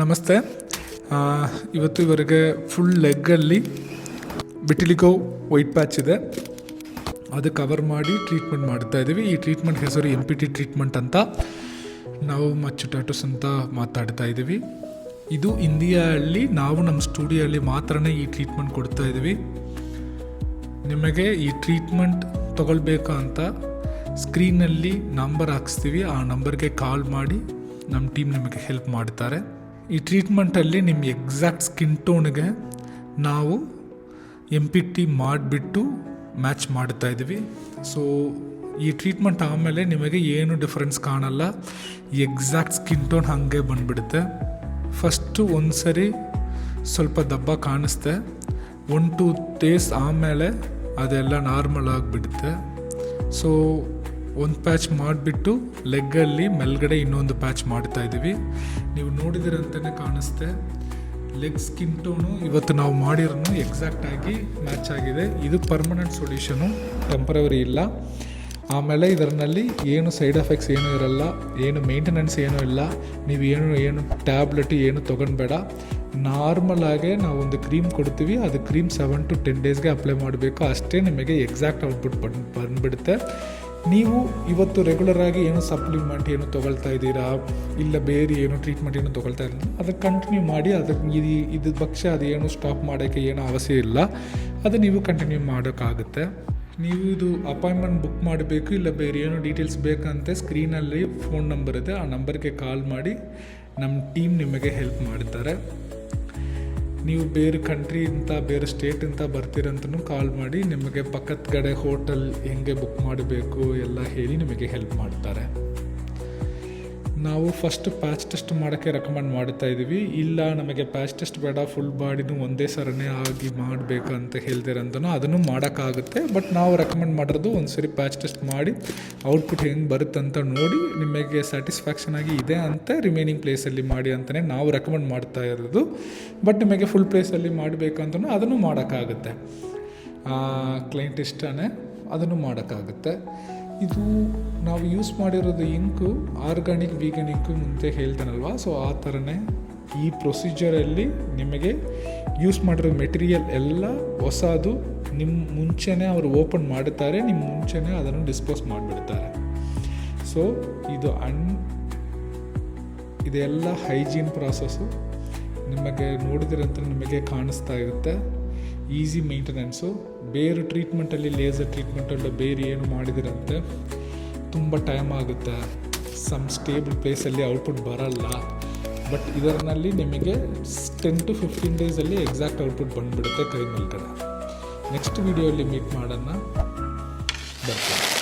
ನಮಸ್ತೆ. ಇವತ್ತಿವರೆಗೆ full ಲೆಗ್ಗಲ್ಲಿ vitiligo white patch ಇದೆ, ಅದು ಕವರ್ ಮಾಡಿ ಟ್ರೀಟ್ಮೆಂಟ್ ಮಾಡ್ತಾಯಿದ್ದೀವಿ. ಈ ಟ್ರೀಟ್ಮೆಂಟ್ ಹೆಸರು MPT ಟ್ರೀಟ್ಮೆಂಟ್ ಅಂತ. ನಾವು ಮಚ್ಚು ಟ್ಯಾಟೂಸ್ ಅಂತ ಮಾತಾಡ್ತಾ ಇದ್ದೀವಿ. ಇದು ಇಂಡಿಯಾದಲ್ಲಿ ನಾವು ನಮ್ಮ ಸ್ಟುಡಿಯೋಲ್ಲಿ ಮಾತ್ರನೇ ಈ ಟ್ರೀಟ್ಮೆಂಟ್ ಕೊಡ್ತಾಯಿದ್ದೀವಿ. ನಿಮಗೆ ಈ ಟ್ರೀಟ್ಮೆಂಟ್ ತೊಗೊಳ್ಬೇಕು ಅಂತ ಸ್ಕ್ರೀನಲ್ಲಿ ನಂಬರ್ ಹಾಕ್ಸ್ತೀವಿ. ಆ ನಂಬರ್ಗೆ ಕಾಲ್ ಮಾಡಿ ನಮ್ಮ ಟೀಮ್ ನಿಮಗೆ ಹೆಲ್ಪ್ ಮಾಡ್ತಾರೆ. ಈ ಟ್ರೀಟ್ಮೆಂಟಲ್ಲಿ ನಿಮ್ಮ ಎಕ್ಸಾಕ್ಟ್ ಸ್ಕಿನ್ ಟೋನ್ಗೆ ನಾವು MPT ಮಾಡಿಬಿಟ್ಟು ಮ್ಯಾಚ್ ಮಾಡ್ತಾಯಿದ್ದೀವಿ. ಸೊ ಈ ಟ್ರೀಟ್ಮೆಂಟ್ ಆದಮೇಲೆ ನಿಮಗೆ ಏನು ಡಿಫ್ರೆನ್ಸ್ ಕಾಣಲ್ಲ, ಎಕ್ಸಾಕ್ಟ್ ಸ್ಕಿನ್ ಟೋನ್ ಹಾಗೆ ಬಂದುಬಿಡುತ್ತೆ. ಫಸ್ಟು ಒಂದು ಸರಿ ಸ್ವಲ್ಪ ದಪ್ಪ ಕಾಣಿಸುತ್ತೆ, 1-2 ಡೇಸ್ ಆಮೇಲೆ ಅದೆಲ್ಲ ನಾರ್ಮಲ್ ಆಗಿಬಿಡುತ್ತೆ. ಸೊ ಒಂದು ಪ್ಯಾಚ್ ಮಾಡಿಬಿಟ್ಟು ಲೆಗ್ಗಲ್ಲಿ ಮೇಲ್ಗಡೆ ಇನ್ನೊಂದು ಪ್ಯಾಚ್ ಮಾಡ್ತಾಯಿದ್ದೀವಿ. ನೀವು ನೋಡಿದಿರಂತಲೇ ಕಾಣಿಸುತ್ತೆ, ಲೆಗ್ ಸ್ಕಿನ್ ಟೋನು ಇವತ್ತು ನಾವು ಮಾಡಿರೋನು ಎಕ್ಸಾಕ್ಟಾಗಿ ಮ್ಯಾಚ್ ಆಗಿದೆ. ಇದು ಪರ್ಮನೆಂಟ್ ಸೊಲ್ಯೂಷನು, ಟೆಂಪರವರಿ ಇಲ್ಲ. ಆಮೇಲೆ ಇದರಲ್ಲಿ ಏನು ಸೈಡ್ ಎಫೆಕ್ಟ್ಸ್ ಏನೂ ಇರಲ್ಲ, ಏನು ಮೇಂಟೆನೆನ್ಸ್ ಏನೂ ಇಲ್ಲ. ನೀವು ಏನು ಟ್ಯಾಬ್ಲೆಟ್ ಏನು ತೊಗೊಳ್ಬೇಡ. ನಾರ್ಮಲಾಗೆ ನಾವು ಒಂದು ಕ್ರೀಮ್ ಕೊಡ್ತೀವಿ, ಅದು ಕ್ರೀಮ್ 7 to 10 ಡೇಸ್ಗೆ ಅಪ್ಲೈ ಮಾಡಬೇಕು. ಅಷ್ಟೇ ನಿಮಗೆ ಎಕ್ಸಾಕ್ಟ್ ಔಟ್ಪುಟ್ ಬಂದುಬಿಡುತ್ತೆ. ನೀವು ಇವತ್ತು ರೆಗ್ಯುಲರಾಗಿ ಏನು ಸಪ್ಲಿಮೆಂಟ್ ಏನು ತೊಗೊಳ್ತಾ ಇದ್ದೀರಾ, ಇಲ್ಲ ಬೇರೆ ಏನು ಟ್ರೀಟ್ಮೆಂಟ್ ಏನು ತೊಗೊಳ್ತಾ ಇದ್ದೀರಾ, ಅದಕ್ಕೆ ಕಂಟಿನ್ಯೂ ಮಾಡಿ. ಅದಕ್ಕೆ ಇದು ಪಕ್ಷ ಅದು ಏನು ಸ್ಟಾಪ್ ಮಾಡೋಕ್ಕೆ ಏನೂ ಅವಶ್ಯ ಇಲ್ಲ, ಅದು ನೀವು ಕಂಟಿನ್ಯೂ ಮಾಡೋಕ್ಕಾಗುತ್ತೆ. ನೀವು ಇದು ಅಪಾಯಿಂಟ್ಮೆಂಟ್ ಬುಕ್ ಮಾಡಬೇಕು, ಇಲ್ಲ ಬೇರೆ ಏನೋ ಡೀಟೇಲ್ಸ್ ಬೇಕಂತೆ ಸ್ಕ್ರೀನಲ್ಲಿ ಫೋನ್ ನಂಬರ್ ಇದೆ, ಆ ನಂಬರ್ಗೆ ಕಾಲ್ ಮಾಡಿ ನಮ್ಮ ಟೀಮ್ ನಿಮಗೆ ಹೆಲ್ಪ್ ಮಾಡ್ತಾರೆ. ನೀವು ಬೇರೆ ಕಂಟ್ರಿಯಿಂದ ಬೇರೆ ಸ್ಟೇಟಿಂದ ಬರ್ತೀರಂತನೂ ಕಾಲ್ ಮಾಡಿ ನಿಮಗೆ ಪಕ್ಕದ ಕಡೆ ಹೋಟೆಲ್ ಹೆಂಗೆ ಬುಕ್ ಮಾಡಬೇಕು ಎಲ್ಲ ಹೇಳಿ ನಿಮಗೆ ಹೆಲ್ಪ್ ಮಾಡ್ತಾರೆ. ನಾವು ಫಸ್ಟ್ ಪ್ಯಾಚ್ ಟೆಸ್ಟ್ ಮಾಡೋಕ್ಕೆ ರೆಕಮೆಂಡ್ ಮಾಡ್ತಾ ಇದ್ದೀವಿ. ಇಲ್ಲ ನಮಗೆ ಪ್ಯಾಚ್ ಟೆಸ್ಟ್ ಬೇಡ, ಫುಲ್ ಬಾಡಿನೂ ಒಂದೇ ಸರನೇ ಆಗಿ ಮಾಡಬೇಕಂತ ಹೇಳ್ತೀರಂತನೂ ಅದನ್ನು ಮಾಡೋಕ್ಕಾಗುತ್ತೆ. ಬಟ್ ನಾವು ರೆಕಮೆಂಡ್ ಮಾಡಿರೋದು ಒಂದು ಸರಿ ಪ್ಯಾಚ್ ಟೆಸ್ಟ್ ಮಾಡಿ ಔಟ್ಪುಟ್ ಹೆಂಗೆ ಬರುತ್ತಂತ ನೋಡಿ ನಿಮಗೆ ಸ್ಯಾಟಿಸ್ಫ್ಯಾಕ್ಷನ್ ಆಗಿ ಇದೆ ಅಂತ ರಿಮೈನಿಂಗ್ ಪ್ಲೇಸಲ್ಲಿ ಮಾಡಿ ಅಂತಲೇ ನಾವು ರೆಕಮೆಂಡ್ ಮಾಡ್ತಾ ಇರೋದು. ಬಟ್ ನಿಮಗೆ ಫುಲ್ ಪ್ಲೇಸಲ್ಲಿ ಮಾಡಬೇಕಂತನೂ ಅದನ್ನು ಮಾಡೋಕ್ಕಾಗುತ್ತೆ. ಕ್ಲೈಂಟ್ ಇಷ್ಟನೇ ಅದನ್ನು ಮಾಡೋಕ್ಕಾಗುತ್ತೆ. ಇದು ನಾವು ಯೂಸ್ ಮಾಡಿರೋದು ಇಂಕು ಆರ್ಗಾನಿಕ್ ವೀಗನ್ ಇಂಕು ಮುಂಚೆ ಹೇಳ್ತಾನಲ್ವ, ಸೊ ಆ ಥರನೇ ಈ ಪ್ರೊಸೀಜರಲ್ಲಿ ನಿಮಗೆ ಯೂಸ್ ಮಾಡಿರೋ ಮೆಟೀರಿಯಲ್ ಎಲ್ಲ ಹೊಸದು. ನಿಮ್ಮ ಮುಂಚೆನೇ ಅವರು ಓಪನ್ ಮಾಡುತ್ತಾರೆ, ನಿಮ್ಮ ಮುಂಚೆನೇ ಅದನ್ನು ಡಿಸ್ಪೋಸ್ ಮಾಡಿಬಿಡ್ತಾರೆ. ಸೊ ಇದೆಲ್ಲ ಹೈಜೀನ್ ಪ್ರಾಸೆಸ್ಸು. ನಿಮಗೆ ನೋಡಿದ್ರಂತ ನಿಮಗೆ ಕಾಣಿಸ್ತಾ ಇರುತ್ತೆ, ಈಸಿ ಮೇಂಟೆನೆನ್ಸು. ಬೇರೆ ಟ್ರೀಟ್ಮೆಂಟಲ್ಲಿ ಲೇಸರ್ ಟ್ರೀಟ್ಮೆಂಟಲ್ಲಿ ಬೇರೆ ಏನು ಮಾಡಿದಿರಂತೆ ತುಂಬ ಟೈಮ್ ಆಗುತ್ತೆ, ಸಮ್ ಸ್ಟೇಬಲ್ ಪ್ಲೇಸಲ್ಲಿ ಔಟ್ಪುಟ್ ಬರಲ್ಲ. ಬಟ್ ಇದರಲ್ಲಿ ನಿಮಗೆ 10 to 15 ಡೇಸಲ್ಲಿ ಎಕ್ಸಾಕ್ಟ್ ಔಟ್ಪುಟ್ ಬಂದುಬಿಡುತ್ತೆ ಕೈ ಮೇಲ್ಗಡೆ. ನೆಕ್ಸ್ಟ್ ವೀಡಿಯೋಲ್ಲಿ ಮೀಟ್ ಮಾಡೋಣ. ಬರ್ತೀನಿ.